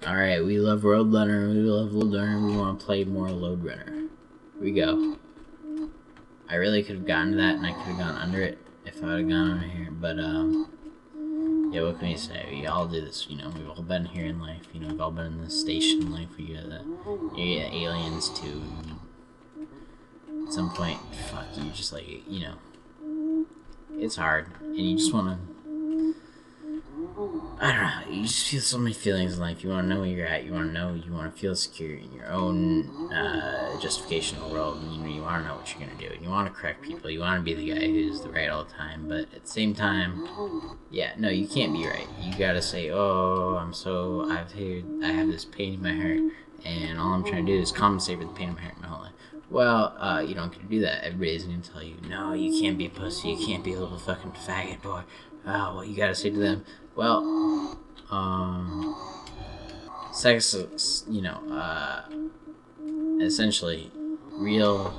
Alright, we love Road Runner, we love Lode Runner, we want to play more Lode Runner. Here we go. I really could have gotten to that and I could have gone under it if I would have gone over here, but yeah, what can we say? We all do this, you know, we've all been here in life, you know, we've all been in this station in life, we get aliens too. At some point, fuck, you just like, you know, it's hard, and you just want to, I don't know, you just feel so many feelings in life. You want to know where you're at, you want to feel secure in your own justification of the world, and you want to know what you're going to do, and you want to correct people, you want to be the guy who's the right all the time, but at the same time, yeah, no, you can't be right. You gotta say, oh, I have this pain in my heart, and all I'm trying to do is compensate for the pain in my heart my whole life. Well, you don't get to do that. Everybody's gonna tell you, no, you can't be a pussy, you can't be a little fucking faggot boy. Oh, what you gotta say to them? Well, sex is, you know, essentially, real,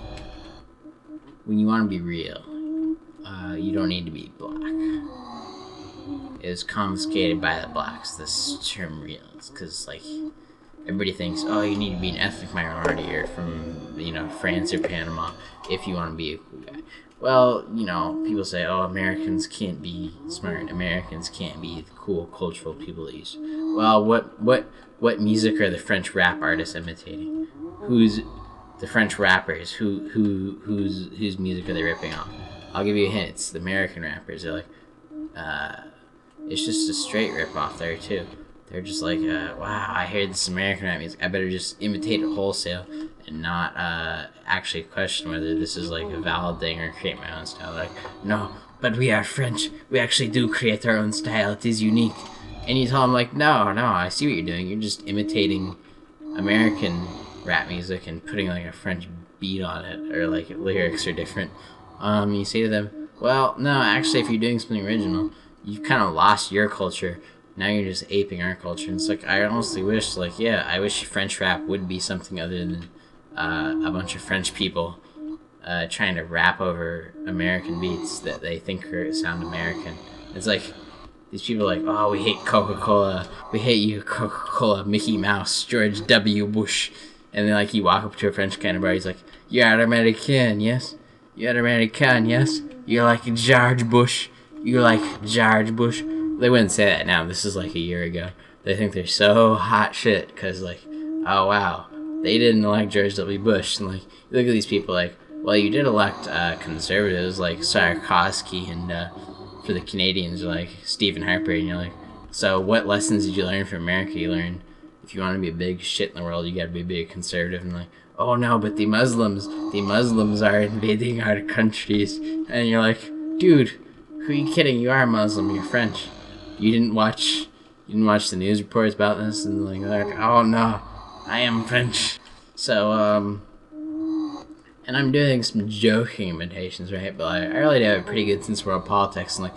when you want to be real, you don't need to be black. It was confiscated by the blacks, this term real, because, like, everybody thinks, oh, you need to be an ethnic minority or from, you know, France or Panama if you want to be a cool guy. Well, you know, people say, oh, Americans can't be smart. Americans can't be the cool cultural people that use. Well, what music are the French rap artists imitating? Who's the French rappers? Whose music are they ripping off? I'll give you a hint. It's the American rappers. They're like, it's just a straight rip off there too. They're just like, wow, I hear this American rap music. I better just imitate it wholesale and not actually question whether this is like a valid thing or create my own style. Like, no, but we are French. We actually do create our own style. It is unique. And you tell them like, no, I see what you're doing. You're just imitating American rap music and putting like a French beat on it, or like lyrics are different. You say to them, well, no, actually, if you're doing something original, you've kind of lost your culture. Now you're just aping our culture. And it's like, I honestly wish, like, yeah, I wish French rap would be something other than a bunch of French people trying to rap over American beats that they think sound American. It's like, these people are like, oh, we hate Coca-Cola. We hate you, Coca-Cola, Mickey Mouse, George W. Bush. And then, like, you walk up to a French kind of bar, he's like, you're American, yes? You're American, yes? You're like George Bush. You're like George Bush. They wouldn't say that now. This is like a year ago. They think they're so hot shit because, like, oh, wow, they didn't elect George W. Bush. And, like, you look at these people like, well, you did elect conservatives like Sarkozy and, for the Canadians, like Stephen Harper. And you're like, so what lessons did you learn from America? You learned if you want to be a big shit in the world, you got to be a big conservative. And, like, oh, no, but the Muslims are invading our countries. And you're like, dude, who are you kidding? You are Muslim. You're French. You didn't watch the news reports about this, and like, oh no, I am French. So and I'm doing some joking imitations, right? But I really do have a pretty good sense of world politics, and like,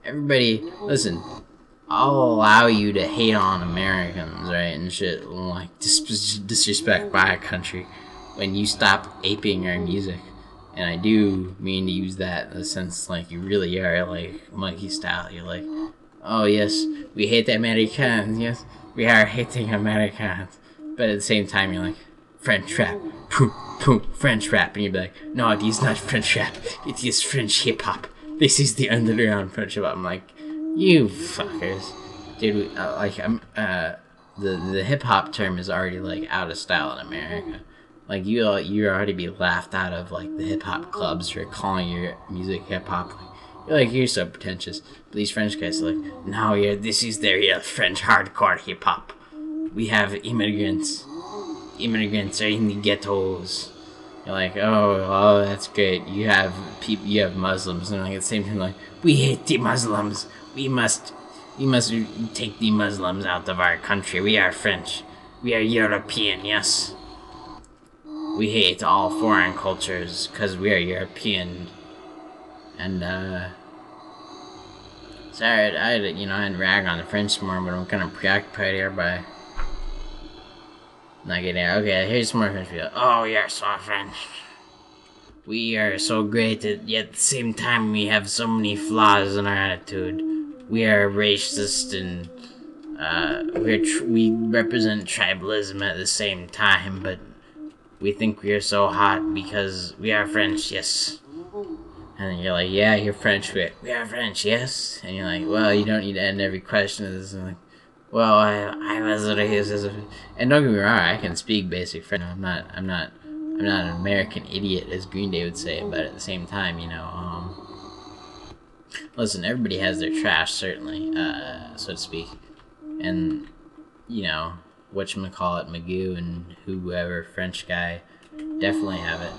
everybody, listen, I'll allow you to hate on Americans, right, and shit, like disrespect my country when you stop aping our music. And I do mean to use that in the sense, like, you really are, like, monkey style. You're like, oh, yes, we hate the Americans, yes, we are hating Americans. But at the same time, you're like, French rap, boom, boom, French rap. And you'd be like, no, it is not French rap, it is French hip-hop. This is the underground French hip-hop. I'm like, you fuckers. Dude, the hip-hop term is already, like, out of style in America. Like, you already be laughed out of, like, the hip-hop clubs for calling your music hip-hop. You're like, you're so pretentious. But these French guys are like, no, yeah, this is the real French hardcore hip-hop. We have immigrants. Immigrants are in the ghettos. You're like, oh, that's great. You have Muslims. And like, at the same time, like, we hate the Muslims. We must take the Muslims out of our country. We are French. We are European, yes. We hate all foreign cultures because we are European. And, sorry, I didn't rag on the French more, but I'm kind of preoccupied here by not getting it. Okay, here's some more French people. Oh, we are so French. We are so great, yet at the same time we have so many flaws in our attitude. We are racist and we represent tribalism at the same time, but we think we are so hot because we are French, yes. And then you're like, yeah, you're French, we are French, yes. And you're like, well, you don't need to end every question with this. And like, well, I was raised as a... And don't get me wrong, I can speak basic French. I'm not an American idiot, as Green Day would say, but at the same time, you know, listen, everybody has their trash, certainly, so to speak. And, you know, whatchamacallit, Magoo and whoever, French guy, definitely have it.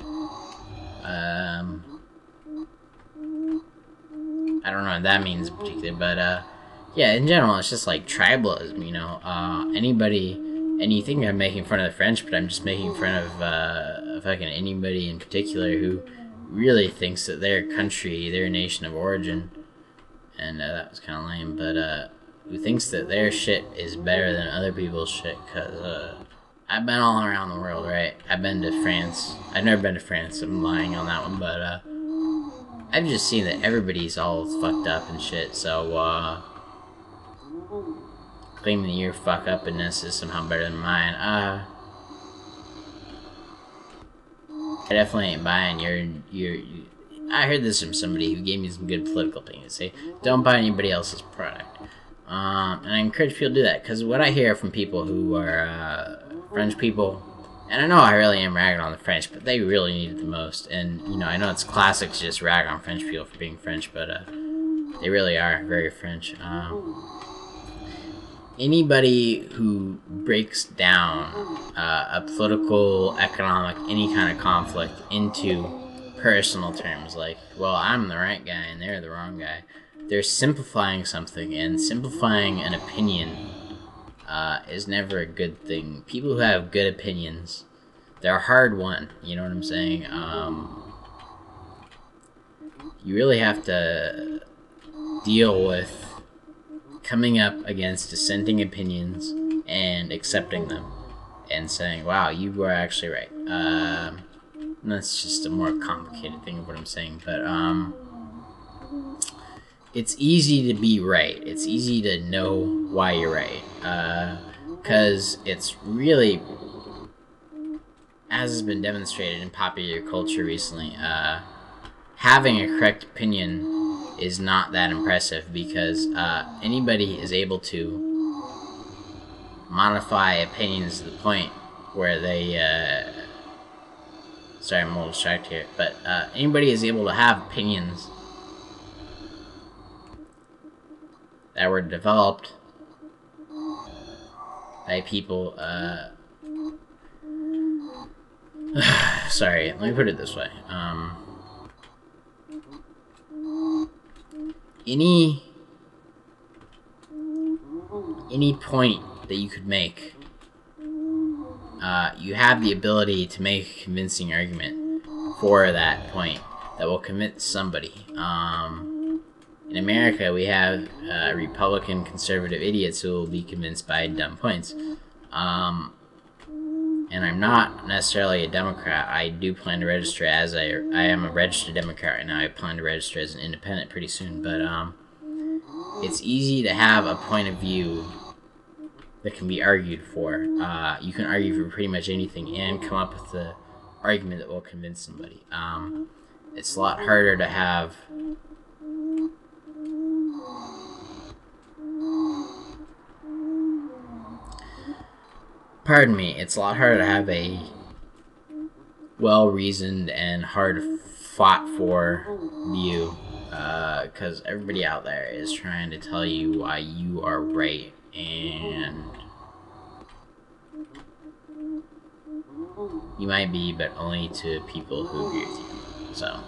I don't know what that means in particular, but, yeah, in general, it's just like tribalism, you know. Anybody, and you think I'm making fun of the French, but I'm just making fun of fucking anybody in particular who really thinks that their country, their nation of origin, and that was kind of lame, but who thinks that their shit is better than other people's shit, because I've been all around the world, right? I've been to France. I've never been to France, I'm lying on that one, but I've just seen that everybody's all fucked up and shit, so claiming that your fuck uppiness is somehow better than mine. I definitely ain't buying your. I heard this from somebody who gave me some good political opinions. Say, don't buy anybody else's product. And I encourage people to do that, because what I hear from people who are French people, and I know I really am ragging on the French, but they really need it the most. And you know, I know it's classic to just rag on French people for being French, but they really are very French. Anybody who breaks down a political, economic, any kind of conflict into personal terms, like, well, I'm the right guy and they're the wrong guy, they're simplifying something, and simplifying an opinion is never a good thing. People who have good opinions, they're hard won, you know what I'm saying? You really have to deal with coming up against dissenting opinions and accepting them and saying, wow, you were actually right. That's just a more complicated thing of what I'm saying, but it's easy to be right. It's easy to know why you're right, because it's really, as has been demonstrated in popular culture recently, having a correct opinion is not that impressive, because anybody is able to modify opinions to the point where they sorry, I'm a little distracted here, but anybody is able to have opinions that were developed by people sorry, let me put it this way. Any point that you could make, you have the ability to make a convincing argument for that point that will convince somebody. In America, we have Republican conservative idiots who will be convinced by dumb points. And I'm not necessarily a Democrat. I do plan to register as I am a registered Democrat right now. I plan to register as an independent pretty soon. But it's easy to have a point of view that can be argued for. You can argue for pretty much anything and come up with the argument that will convince somebody. It's a lot harder to have... Pardon me, it's a lot harder to have a well-reasoned and hard-fought-for view, because everybody out there is trying to tell you why you are right, and you might be, but only to people who agree with you, so.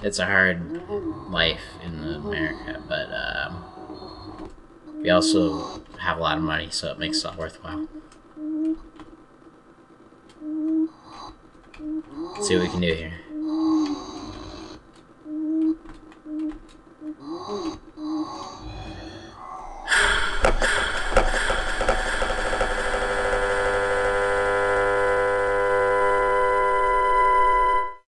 It's a hard life in America, but, we also have a lot of money, so it makes it all worthwhile. Let's see what we can do here.